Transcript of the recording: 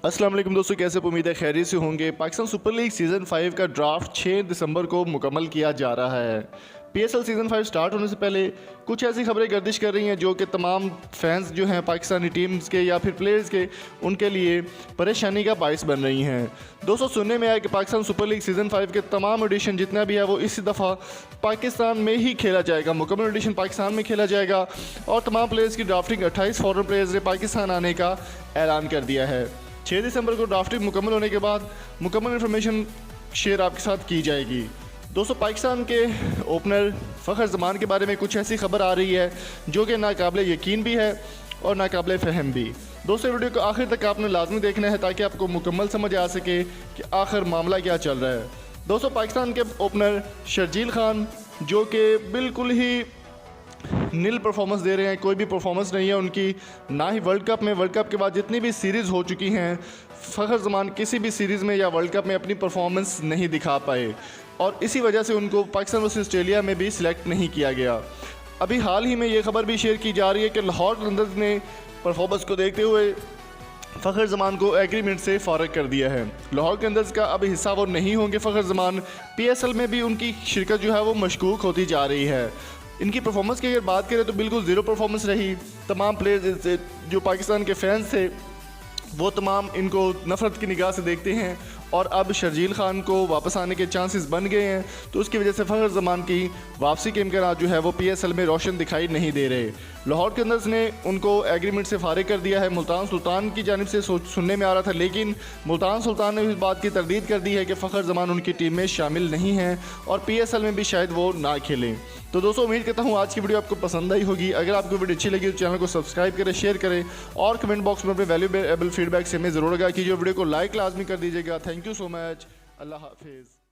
अस्सलाम वालेकुम दोस्तों, कैसे उम्मीद है खैरियत से होंगे। पाकिस्तान सुपर लीग सीज़न 5 का ड्राफ्ट 6 दिसंबर को मुकम्मल किया जा रहा है। पीएसएल सीज़न 5 स्टार्ट होने से पहले कुछ ऐसी खबरें गर्दिश कर रही हैं जो कि तमाम फैंस जो हैं पाकिस्तानी टीम्स के या फिर प्लेयर्स के, उनके लिए परेशानी का बायस बन रही हैं। दोस्तों, सुनने में आया कि पाकिस्तान सुपर लीग सीज़न 5 के तमाम एडिशन जितना भी है वो इस दफ़ा पाकिस्तान में ही खेला जाएगा। मुकम्मल एडिशन पाकिस्तान में खेला जाएगा और तमाम प्लेयर्स की ड्राफ्टिंग 28 फॉरेन प्लेयर्स ने पाकिस्तान आने का ऐलान कर दिया है। 6 दिसंबर को ड्राफ्टिंग मुकम्मल होने के बाद मुकम्मल इन्फॉर्मेशन शेयर आपके साथ की जाएगी। दोस्तों, पाकिस्तान के ओपनर फ़खर ज़मान के बारे में कुछ ऐसी खबर आ रही है जो कि नाकाबिले यकीन भी है और नाकाबिले फ़हम भी। दोस्तों, वीडियो को आखिर तक आपने लाजमी देखना है ताकि आपको मुकम्मल समझ आ सके कि आखिर मामला क्या चल रहा है। दोस्तों, पाकिस्तान के ओपनर शर्जील खान जो कि बिल्कुल ही नील परफॉर्मेंस दे रहे हैं, कोई भी परफॉर्मेंस नहीं है उनकी, ना ही वर्ल्ड कप में। वर्ल्ड कप के बाद जितनी भी सीरीज़ हो चुकी हैं, फ़खर ज़मान किसी भी सीरीज़ में या वर्ल्ड कप में अपनी परफॉर्मेंस नहीं दिखा पाए और इसी वजह से उनको पाकिस्तान वर्सेस ऑस्ट्रेलिया में भी सिलेक्ट नहीं किया गया। अभी हाल ही में ये खबर भी शेयर की जा रही है कि लाहौर कलंदर्स ने परफॉर्मेंस को देखते हुए फ़खर ज़मान को एग्रीमेंट से फ़ारग कर दिया है। लाहौर कलंदर्स का अभी हिस्सा वो नहीं होंगे फ़खर ज़मान। पीएसएल में भी उनकी शिरकत जो है वो मशकूक होती जा रही है। इनकी परफॉर्मेंस की अगर बात करें तो बिल्कुल ज़ीरो परफॉर्मेंस रही। तमाम प्लेयर्स जो पाकिस्तान के फैंस थे वो तमाम इनको नफ़रत की निगाह से देखते हैं और अब शर्जील खान को वापस आने के चांसेस बन गए हैं, तो उसकी वजह से फ़खर ज़मान की वापसी के इम्कान जो है वो पीएसएल में रोशन दिखाई नहीं दे रहे। लाहौर कलंदर्स ने उनको एग्रीमेंट से फारिग कर दिया है। मुल्तान सुल्तान की जानिब से सुनने में आ रहा था, लेकिन मुल्तान सुल्तान ने इस बात की तरदीद कर दी है कि फ़खर ज़मान उनकी टीम में शामिल नहीं हैं और पीएसएल में भी शायद वो ना खेलें। तो दोस्तों, उम्मीद करता हूँ आज की वीडियो आपको पसंद आई होगी। अगर आपको वीडियो अच्छी लगी तो चैनल को सब्सक्राइब करें, शेयर करें और कमेंट बॉक्स में अपने वैल्यूएबल फीडबैक से हमें ज़रूर आगाह कीजिए। वीडियो को लाइक लाजमी कर दीजिएगा। Thank you so much. अल्लाह हाफिज़।